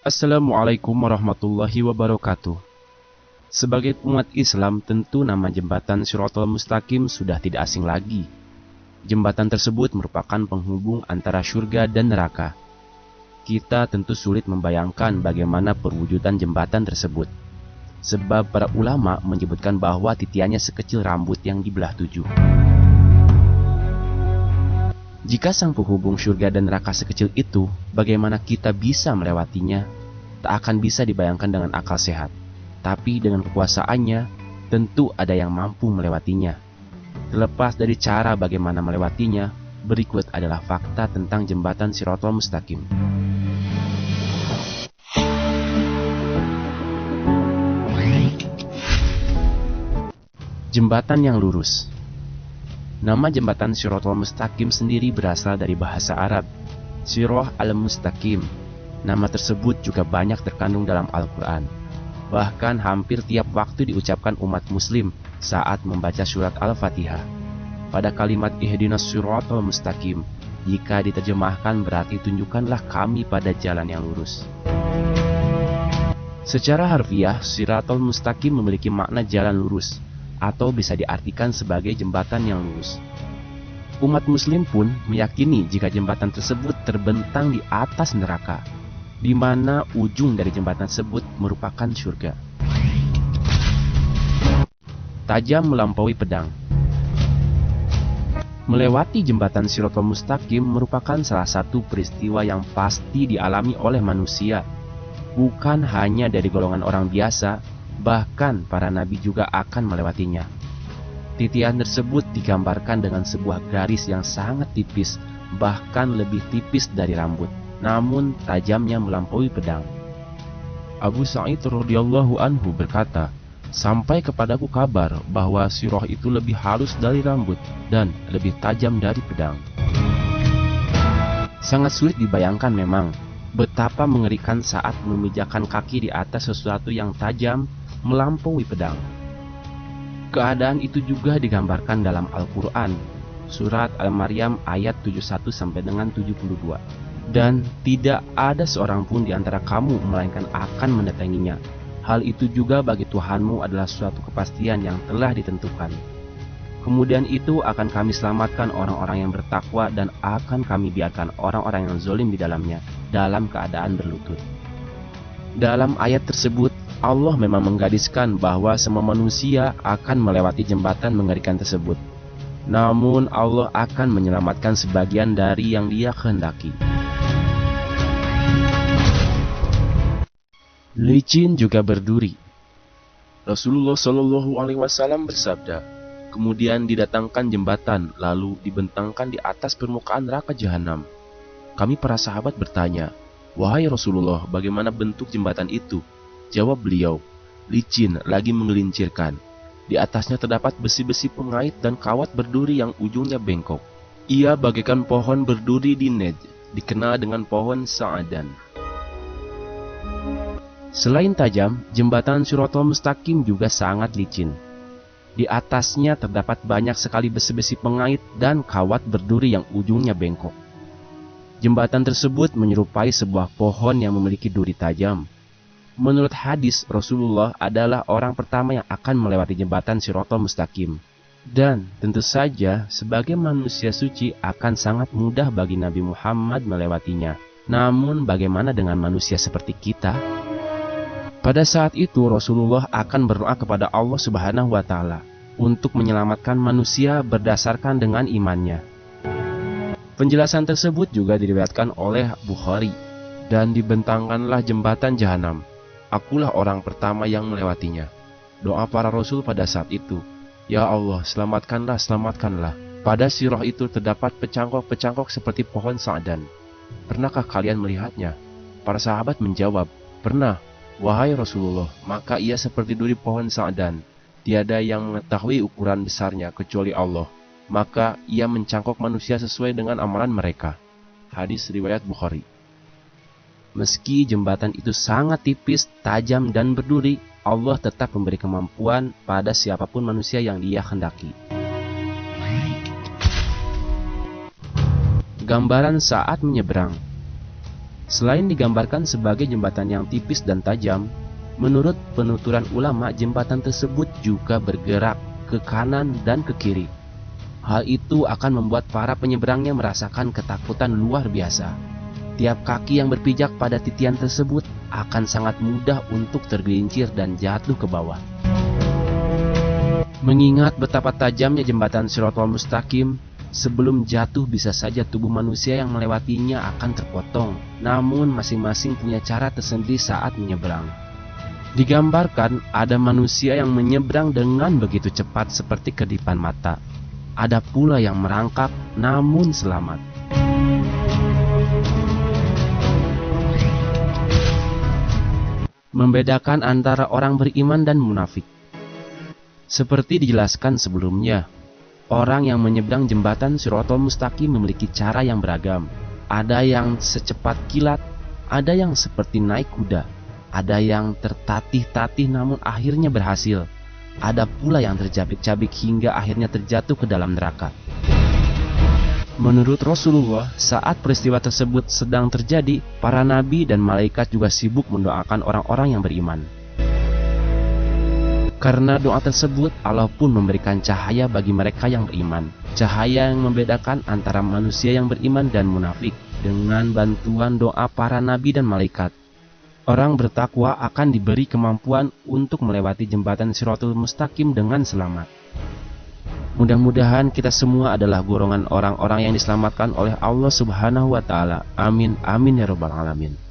Assalamualaikum warahmatullahi wabarakatuh. Sebagai umat Islam, tentu nama jembatan Shiratal Mustaqim sudah tidak asing lagi. Jembatan tersebut merupakan penghubung antara surga dan neraka. Kita tentu sulit membayangkan bagaimana perwujudan jembatan tersebut, sebab para ulama menyebutkan bahwa titiannya sekecil rambut yang dibelah 7. Jika sang penghubung surga dan neraka sekecil itu, bagaimana kita bisa melewatinya? Tak akan bisa dibayangkan dengan akal sehat. Tapi dengan kekuasaannya, tentu ada yang mampu melewatinya. Terlepas dari cara bagaimana melewatinya, berikut adalah fakta tentang jembatan Shiratal Mustaqim. Jembatan yang lurus. Nama jembatan Shiratal Mustaqim sendiri berasal dari bahasa Arab, Shirah al-Mustaqim. Nama tersebut juga banyak terkandung dalam Al-Quran. Bahkan hampir tiap waktu diucapkan umat muslim saat membaca surat Al-Fatihah. Pada kalimat ihdinas shiratal mustaqim, jika diterjemahkan berarti tunjukkanlah kami pada jalan yang lurus. Secara harfiah, Shiratal Mustaqim memiliki makna jalan lurus, atau bisa diartikan sebagai jembatan yang lurus. Umat muslim pun meyakini jika jembatan tersebut terbentang di atas neraka, di mana ujung dari jembatan tersebut merupakan surga. Tajam melampaui pedang. Melewati jembatan Shiratal Mustaqim merupakan salah satu peristiwa yang pasti dialami oleh manusia, bukan hanya dari golongan orang biasa, bahkan para nabi juga akan melewatinya. Titian tersebut digambarkan dengan sebuah garis yang sangat tipis, bahkan lebih tipis dari rambut, namun tajamnya melampaui pedang. Abu Sa'id radhiyallahu anhu berkata, "Sampai kepadaku kabar bahwa sirah itu lebih halus dari rambut dan lebih tajam dari pedang." Sangat sulit dibayangkan memang betapa mengerikan saat memijakkan kaki di atas sesuatu yang tajam melampaui pedang. Keadaan itu juga digambarkan dalam Al-Quran, surat Al-Maryam ayat 71 sampai dengan 72. Dan tidak ada seorang pun di antara kamu melainkan akan mendatanginya. Hal itu juga bagi Tuhanmu adalah suatu kepastian yang telah ditentukan. Kemudian itu akan kami selamatkan orang-orang yang bertakwa dan akan kami biarkan orang-orang yang zalim di dalamnya dalam keadaan berlutut. Dalam ayat tersebut, Allah memang menggadiskan bahwa semua manusia akan melewati jembatan mengerikan tersebut. Namun Allah akan menyelamatkan sebagian dari yang Dia kehendaki. Licin juga berduri. Rasulullah Shallallahu Alaihi Wasallam bersabda, kemudian didatangkan jembatan, lalu dibentangkan di atas permukaan neraka jahanam. Kami para sahabat bertanya, wahai Rasulullah, bagaimana bentuk jembatan itu? Jawab beliau, licin lagi menggelincirkan. Di atasnya terdapat besi-besi pengait dan kawat berduri yang ujungnya bengkok. Ia bagaikan pohon berduri di Najd, dikenal dengan pohon Sa'adan. Selain tajam, jembatan Shiratal Mustaqim juga sangat licin. Di atasnya terdapat banyak sekali besi-besi pengait dan kawat berduri yang ujungnya bengkok. Jembatan tersebut menyerupai sebuah pohon yang memiliki duri tajam. Menurut hadis, Rasulullah adalah orang pertama yang akan melewati jembatan Shiratal Mustaqim. Dan tentu saja, sebagai manusia suci akan sangat mudah bagi Nabi Muhammad melewatinya. Namun bagaimana dengan manusia seperti kita? Pada saat itu Rasulullah akan berdoa kepada Allah Subhanahu wa Ta'ala untuk menyelamatkan manusia berdasarkan dengan imannya. Penjelasan tersebut juga diriwayatkan oleh Bukhari. Dan dibentangkanlah jembatan jahanam. Akulah orang pertama yang melewatinya. Doa para Rasul pada saat itu, ya Allah, selamatkanlah, selamatkanlah. Pada sirah itu terdapat pecangkok-pecangkok seperti pohon Sa'adan. Pernahkah kalian melihatnya? Para sahabat menjawab, pernah. Wahai Rasulullah, maka ia seperti duri pohon Sa'adan. Tiada yang mengetahui ukuran besarnya kecuali Allah. Maka ia mencangkok manusia sesuai dengan amalan mereka. Hadis riwayat Bukhari. Meski jembatan itu sangat tipis, tajam dan berduri, Allah tetap memberi kemampuan pada siapapun manusia yang Dia kehendaki. Gambaran saat menyeberang. Selain digambarkan sebagai jembatan yang tipis dan tajam, menurut penuturan ulama, jembatan tersebut juga bergerak ke kanan dan ke kiri. Hal itu akan membuat para penyeberangnya merasakan ketakutan luar biasa. Tiap kaki yang berpijak pada titian tersebut akan sangat mudah untuk tergelincir dan jatuh ke bawah. Mengingat betapa tajamnya jembatan Shiratal Mustaqim, sebelum jatuh bisa saja tubuh manusia yang melewatinya akan terpotong. Namun masing-masing punya cara tersendiri saat menyeberang. Digambarkan ada manusia yang menyeberang dengan begitu cepat seperti kedipan mata. Ada pula yang merangkak namun selamat. Membedakan antara orang beriman dan munafik. Seperti dijelaskan sebelumnya, orang yang menyeberang jembatan Shiratal Mustaqim memiliki cara yang beragam. Ada yang secepat kilat, ada yang seperti naik kuda, ada yang tertatih-tatih namun akhirnya berhasil, ada pula yang tercabik-cabik hingga akhirnya terjatuh ke dalam neraka. Menurut Rasulullah, saat peristiwa tersebut sedang terjadi, para nabi dan malaikat juga sibuk mendoakan orang-orang yang beriman. Karena doa tersebut, Allah pun memberikan cahaya bagi mereka yang beriman. Cahaya yang membedakan antara manusia yang beriman dan munafik. Dengan bantuan doa para nabi dan malaikat, orang bertakwa akan diberi kemampuan untuk melewati jembatan Shiratal Mustaqim dengan selamat. Mudah-mudahan kita semua adalah golongan orang-orang yang diselamatkan oleh Allah Subhanahu wa Ta'ala. Amin, amin ya Rabbal Alamin.